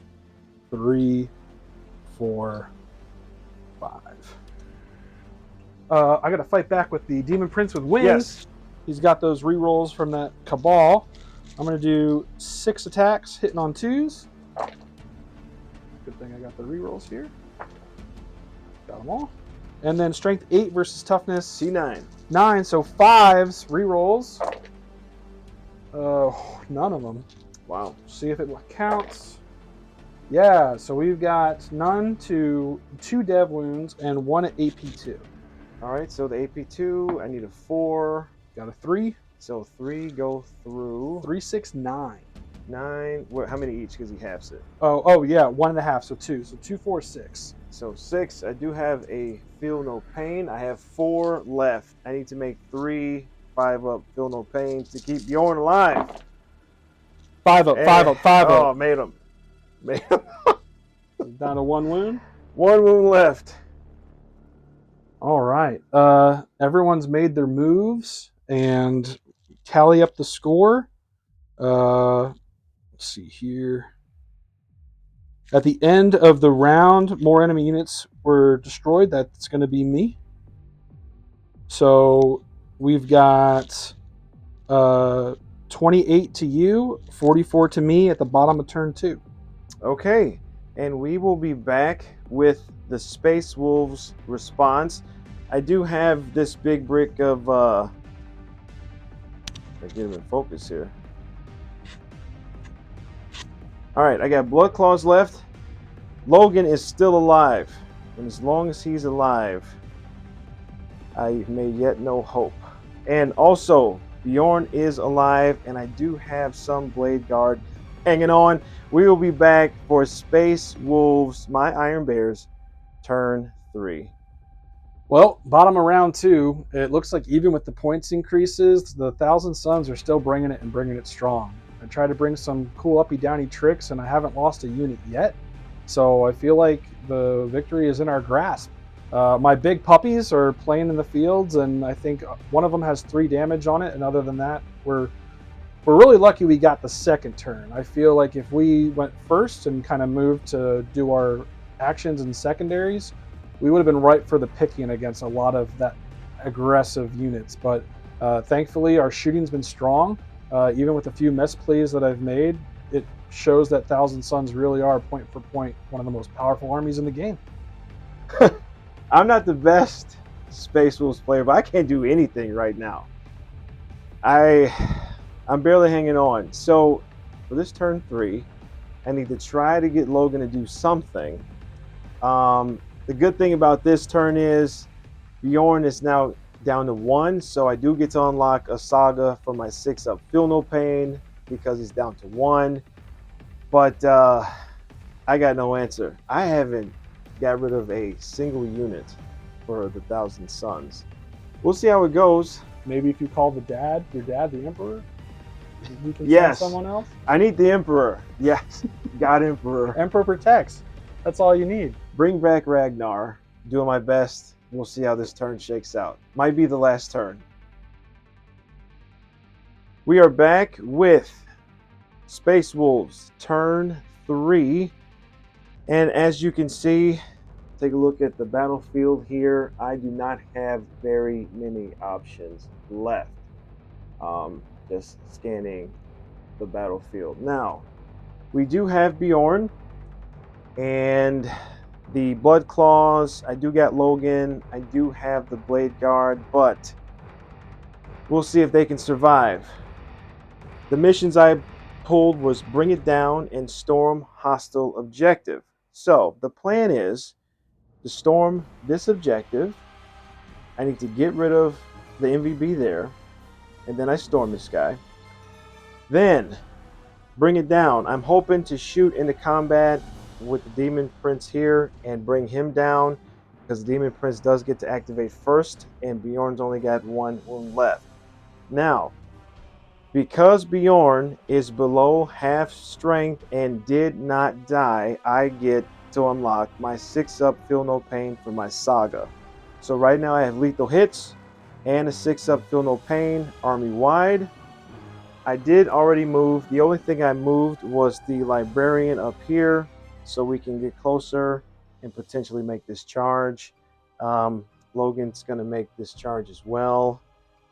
Speaker 2: 3, 4, 5. I gotta fight back with the Demon Prince with wings.
Speaker 1: Yes.
Speaker 2: He's got those rerolls from that Cabal. I'm gonna do 6 attacks, hitting on 2s. Good thing I got the rerolls here. Got them all. And then strength 8 versus toughness
Speaker 1: C9.
Speaker 2: 9, so 5s rerolls. None of them.
Speaker 1: Wow.
Speaker 2: See if it counts. Yeah, so we've got none to 2 dev wounds and 1 at AP2.
Speaker 1: All right, so the AP2, I need a 4.
Speaker 2: Got a 3.
Speaker 1: So 3 go through.
Speaker 2: 3, 6, 9.
Speaker 1: 9. What? How many each? Because he halves it.
Speaker 2: Oh yeah, 1.5, so 2. So 2, 4, 6.
Speaker 1: So 6. I do have a feel no pain. I have 4 left. I need to make 3 5 up feel no pain to keep Bjorn alive.
Speaker 2: 5 up, 5 up, 5
Speaker 1: Oh,
Speaker 2: up.
Speaker 1: made him. Made him.
Speaker 2: Down to 1 wound.
Speaker 1: 1 wound left.
Speaker 2: All right. Everyone's made their moves and tally up the score. Let's see here. At the end of the round, more enemy units were destroyed. That's going to be me. So we've got 28 to you, 44 to me at the bottom of turn 2.
Speaker 1: Okay, and we will be back with the Space Wolves response. I do have this big brick of I get him in focus here. All right, I got Blood Claws left. Logan is still alive, and as long as he's alive, I may yet know hope. And also, Bjorn is alive, and I do have some Blade Guard hanging on. We will be back for Space Wolves, my Iron Bears, turn 3.
Speaker 2: Well, bottom of round 2, it looks like even with the points increases, the Thousand Suns are still bringing it and bringing it strong. I tried to bring some cool uppy downy tricks, and I haven't lost a unit yet. So I feel like the victory is in our grasp. My big puppies are playing in the fields, and I think one of them has 3 damage on it. And other than that, we're really lucky we got the second turn. I feel like if we went first and kind of moved to do our actions and secondaries, we would have been ripe for the picking against a lot of that aggressive units. But thankfully, our shooting's been strong. Even with a few misplays that I've made, it shows that Thousand Suns really are point for point one of the most powerful armies in the game.
Speaker 1: I'm not the best Space Wolves player, but I can't do anything right now. I'm barely hanging on. So for this turn 3, I need to try to get Logan to do something. The good thing about this turn is Bjorn is now down to 1, so I do get to unlock a saga for my 6 up Feel No Pain because he's down to 1. But I got no answer. I haven't got rid of a single unit for the Thousand Suns. We'll see how it goes.
Speaker 2: Maybe if you call your dad the Emperor, you can
Speaker 1: Yes.
Speaker 2: send someone else.
Speaker 1: I need the Emperor. Yes, God Emperor.
Speaker 2: Emperor protects. That's all you need.
Speaker 1: Bring back Ragnar. Doing my best. We'll see how this turn shakes out. Might be the last turn. We are back with Space Wolves, turn 3. And as you can see, take a look at the battlefield here. I do not have very many options left. Just scanning the battlefield. Now, we do have Bjorn and the Blood Claws. I do got Logan. I do have the Blade Guard, but we'll see if they can survive. The missions I pulled was Bring It Down and Storm Hostile Objective. So the plan is to storm this objective. I need to get rid of the MVB there, and then I storm this guy. Then Bring It Down. I'm hoping to shoot into combat with the Demon Prince here and bring him down, because the Demon Prince does get to activate first, and Bjorn's only got 1 wound left. Now, because Bjorn is below half strength and did not die, I get to unlock my 6 up Feel No Pain for my saga. So right now I have lethal hits and a 6-up feel no pain army wide. I did already move. The only thing I moved was the librarian up here so we can get closer and potentially make this charge. Logan's going to make this charge as well.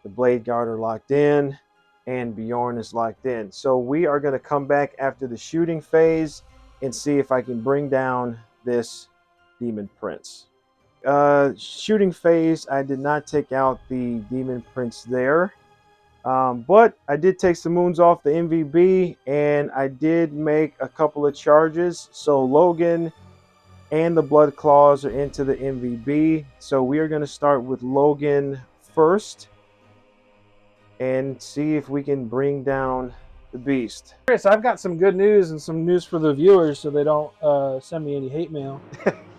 Speaker 1: The blade guard are locked in and Bjorn is locked in. So we are going to come back after the shooting phase and see if I can bring down this demon prince. Shooting phase, I did not take out the demon prince there. But I did take some moons off the MVB and I did make a couple of charges. So Logan and the Blood Claws are into the MVB. So we are going to start with Logan first and see if we can bring down the beast.
Speaker 2: Chris, I've got some good news and some news for the viewers so they don't send me any hate mail.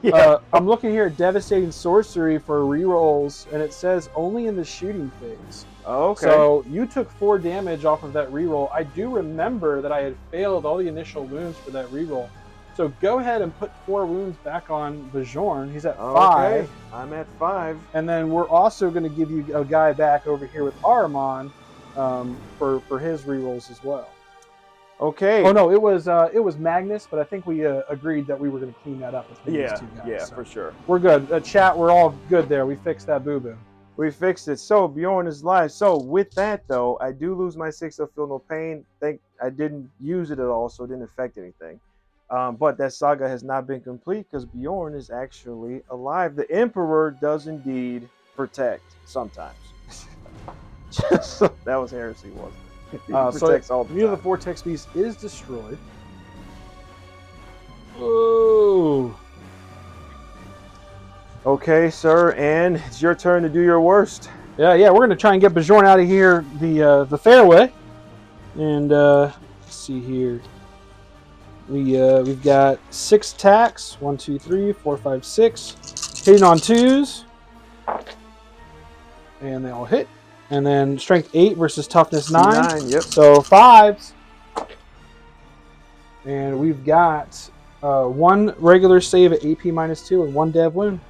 Speaker 1: Yeah.
Speaker 2: I'm looking here at Devastating Sorcery for rerolls, and it says only in the shooting phase.
Speaker 1: Okay.
Speaker 2: So you took 4 damage off of that reroll. I do remember that I had failed all the initial wounds for that reroll. So go ahead and put 4 wounds back on Bjorn. He's at 5.
Speaker 1: Okay. I'm at 5.
Speaker 2: And then we're also going to give you a guy back over here with Ahriman for his rerolls as well.
Speaker 1: Okay.
Speaker 2: Oh no, it was Magnus, but I think we agreed that we were going to clean that up between these 2 guys.
Speaker 1: Yeah,
Speaker 2: so
Speaker 1: for sure.
Speaker 2: we're good. Chat, we're all good there. We fixed that boo-boo.
Speaker 1: We fixed it. So Bjorn is live. So with that though, I do lose my 6-up feel no pain. I didn't use it at all, so it didn't affect anything. But that saga has not been complete because Bjorn is actually alive. The Emperor does indeed protect sometimes. That was heresy, wasn't it? He protects all the time.
Speaker 2: The Vortex Beast is destroyed. Oh.
Speaker 1: Okay, sir, and it's your turn to do your worst.
Speaker 2: Yeah, we're gonna try and get Bjorn out of here the fairway. And let's see here. We've got 6 attacks. 1, 2, 3, 4, 5, 6. Hitting on 2s. And they all hit. And then strength 8 versus toughness 9.
Speaker 1: Yep.
Speaker 2: So 5s. And we've got 1 regular save at AP -2 and 1 dev wound.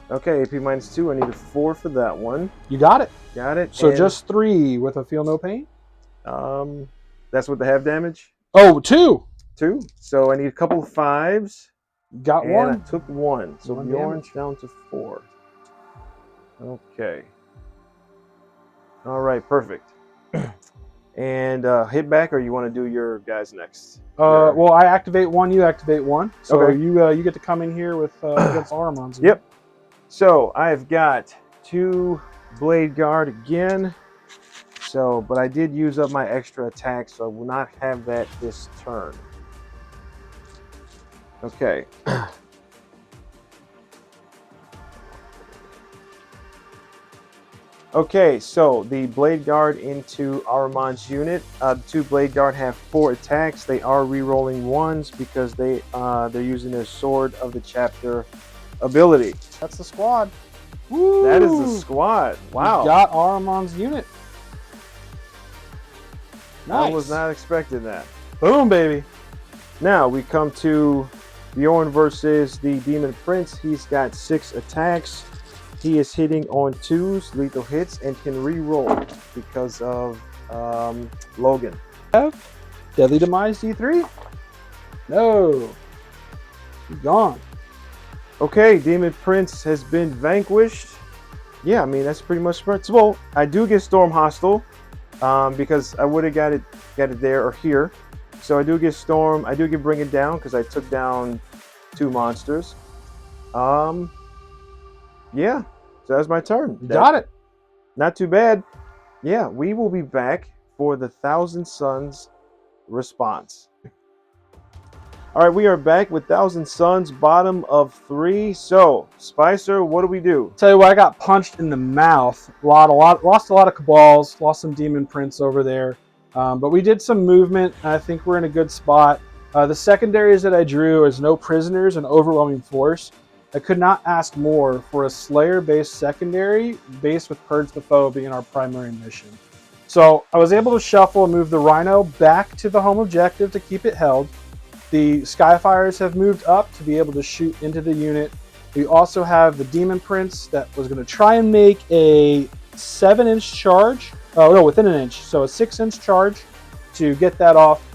Speaker 1: Okay, AP -2. I need a 4 for that one.
Speaker 2: You got it.
Speaker 1: Got it.
Speaker 2: So
Speaker 1: and,
Speaker 2: just 3 with a feel no pain.
Speaker 1: That's with the half damage.
Speaker 2: Oh, 2.
Speaker 1: 2. So I need a couple of 5s.
Speaker 2: Got
Speaker 1: and
Speaker 2: 1.
Speaker 1: I took 1. So
Speaker 2: 1
Speaker 1: Bjorn's
Speaker 2: damage.
Speaker 1: down to 4. Okay. All right, perfect. And hit back, or you want to do your guys next?
Speaker 2: Well, I activate 1. You activate 1. So
Speaker 1: Okay.
Speaker 2: you get to come in here with against Ahriman's.
Speaker 1: Yep. So I've got 2 blade guard again. So, but I did use up my extra attack, so I will not have that this turn. Okay. Okay, so the blade guard into Ahriman's unit. The 2 blade guard have 4 attacks. They are re-rolling 1s because they're using their sword of the chapter ability.
Speaker 2: That's the squad. Woo!
Speaker 1: That is the squad. Wow.
Speaker 2: You got Ahriman's unit. Nice.
Speaker 1: I was not expecting that.
Speaker 2: Boom, baby.
Speaker 1: Now we come to Bjorn versus the Demon Prince. He's got 6 attacks. He is hitting on 2s, lethal hits, and can re-roll because of Logan.
Speaker 2: Deadly Demise D3? No. He's gone.
Speaker 1: Okay, Demon Prince has been vanquished. Yeah, I mean, that's pretty much it. Well, I do get Storm Hostile because I would have got it there or here. So I do get Storm. I do get Bring It Down because I took down 2 monsters. Yeah, so that's my turn.
Speaker 2: You got it.
Speaker 1: Not too bad. Yeah, we will be back for the Thousand Suns response. All right, we are back with Thousand Suns, bottom of 3. So, Spicer, what do we do?
Speaker 2: Tell you what, I got punched in the mouth. Lost a lot of Cabals, lost some Demon Prince over there. But we did some movement. I think we're in a good spot. The secondaries that I drew is no prisoners and overwhelming force. I could not ask more for a Slayer-based secondary based with Purge the Foe being our primary mission. So I was able to shuffle and move the Rhino back to the home objective to keep it held. The Skyfires have moved up to be able to shoot into the unit. We also have the Demon Prince that was going to try and make a 7-inch charge. Oh, no, within an inch. So a 6-inch charge to get that off.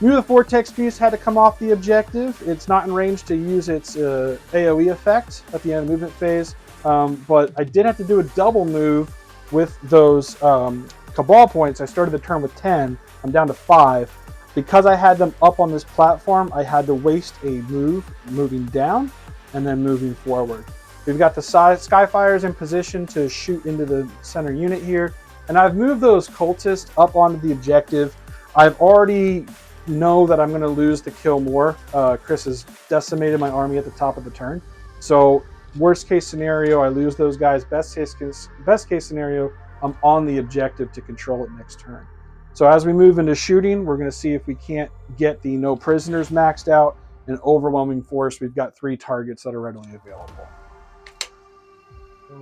Speaker 2: Knew the Vortex Beast had to come off the objective. It's not in range to use its AoE effect at the end of the movement phase. But I did have to do a double move with those Cabal points. I started the turn with 10. I'm down to 5. Because I had them up on this platform, I had to waste a move moving down and then moving forward. We've got the Skyfires in position to shoot into the center unit here. And I've moved those cultists up onto the objective. I've already know that I'm going to lose to kill more. Chris has decimated my army at the top of the turn. So worst case scenario, I lose those guys. Best case scenario, I'm on the objective to control it next turn. So as we move into shooting, we're going to see if we can't get the no prisoners maxed out. And overwhelming force, we've got 3 targets that are readily available.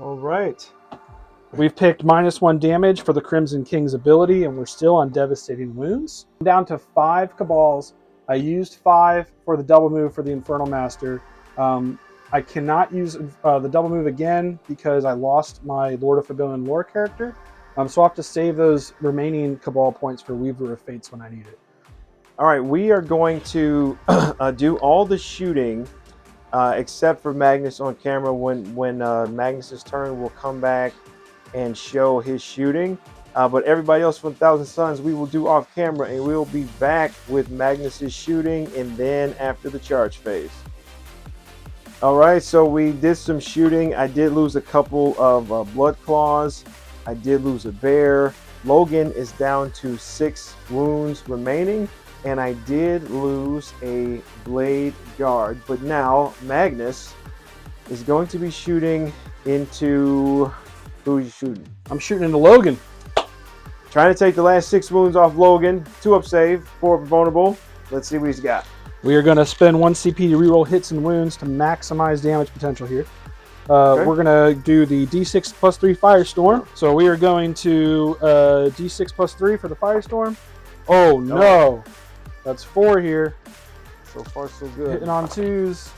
Speaker 1: All right.
Speaker 2: We've picked -1 damage for the Crimson King's ability, and we're still on devastating wounds. I'm down to 5 Cabals. I used 5 for the double move for the Infernal Master. I cannot use the double move again because I lost my Lord of Fabillion lore character. So I'll have to save those remaining Cabal points for Weaver of Fates when I need it.
Speaker 1: All right, we are going to do all the shooting except for Magnus on camera. When Magnus's turn, we'll come back and show his shooting. But everybody else from Thousand Suns, we will do off camera, and we will be back with Magnus's shooting and then after the charge phase. All right, so we did some shooting. I did lose a couple of blood claws. I did lose a bear. Logan is down to 6 wounds remaining, and I did lose a blade guard. But now Magnus is going to be shooting into... Who are you shooting?
Speaker 2: I'm shooting into Logan.
Speaker 1: Trying to take the last 6 wounds off Logan. 2-up save, 4 vulnerable. Let's see what he's got.
Speaker 2: We are going to spend 1 CP to reroll hits and wounds to maximize damage potential here.
Speaker 1: Okay.
Speaker 2: We're going to do the D6 plus 3 Firestorm. So we are going to D6 plus 3 for the Firestorm. Oh no. That's 4 here.
Speaker 1: So far so good.
Speaker 2: Hitting on 2s.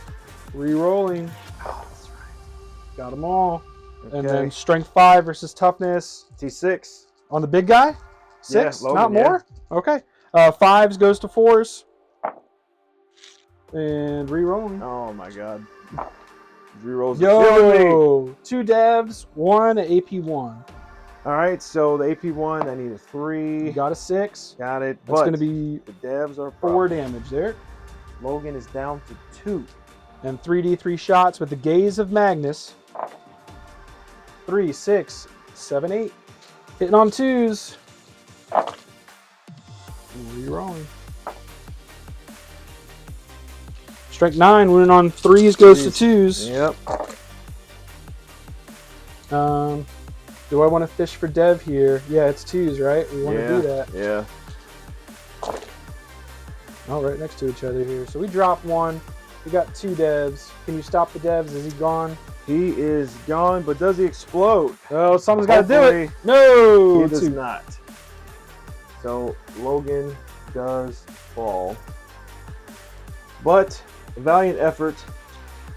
Speaker 2: Rerolling.
Speaker 1: Oh, that's right.
Speaker 2: Got them all.
Speaker 1: Okay.
Speaker 2: And then strength 5 versus toughness.
Speaker 1: T6.
Speaker 2: On the big guy? 6?
Speaker 1: Yeah, Logan,
Speaker 2: not more?
Speaker 1: Yeah.
Speaker 2: Okay. 5s goes to 4s. And re-rolling.
Speaker 1: Oh my god. Rerolls.
Speaker 2: Yo! 2 devs, 1 AP1.
Speaker 1: Alright, so the AP1, I need a 3.
Speaker 2: You got a 6.
Speaker 1: Got it.
Speaker 2: That's going to be
Speaker 1: the devs are
Speaker 2: 4 damage there.
Speaker 1: Logan is down to 2.
Speaker 2: And 3d3 shots with the Gaze of Magnus. 3, 6, 7, 8. Hitting on 2s. Re-rolling. Strike 9, winning on 3s goes to 2s.
Speaker 1: Yep.
Speaker 2: Do I want to fish for dev here? Yeah, it's 2s, right? We want to do that.
Speaker 1: Yeah.
Speaker 2: Oh, right next to each other here. So we drop 1. We got 2 devs. Can you stop the devs? Is he gone?
Speaker 1: He is gone, but does he explode?
Speaker 2: Oh, someone's got to do it.
Speaker 1: Hopefully
Speaker 2: No!
Speaker 1: He does
Speaker 2: 2.
Speaker 1: not. So Logan does fall. But a valiant effort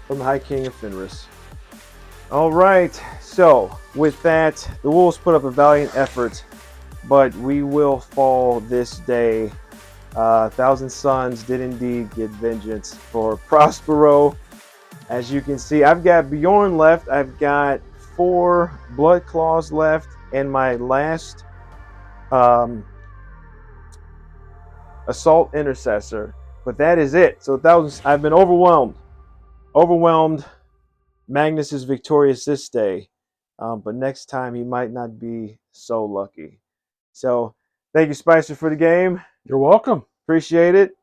Speaker 1: from the High King of Fenris. All right, so with that, the Wolves put up a valiant effort, but we will fall this day. Thousand Suns did indeed get vengeance for Prospero. As you can see, I've got Bjorn left. I've got 4 Blood Claws left, and my last Assault Intercessor. But that is it. So I've been overwhelmed. Magnus is victorious this day. But next time he might not be so lucky. So thank you, Spicer, for the game.
Speaker 2: You're welcome.
Speaker 1: Appreciate it.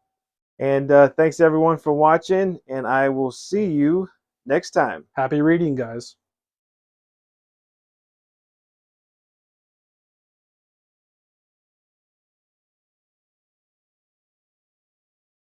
Speaker 1: And thanks everyone for watching. And I will see you next time.
Speaker 2: Happy reading, guys.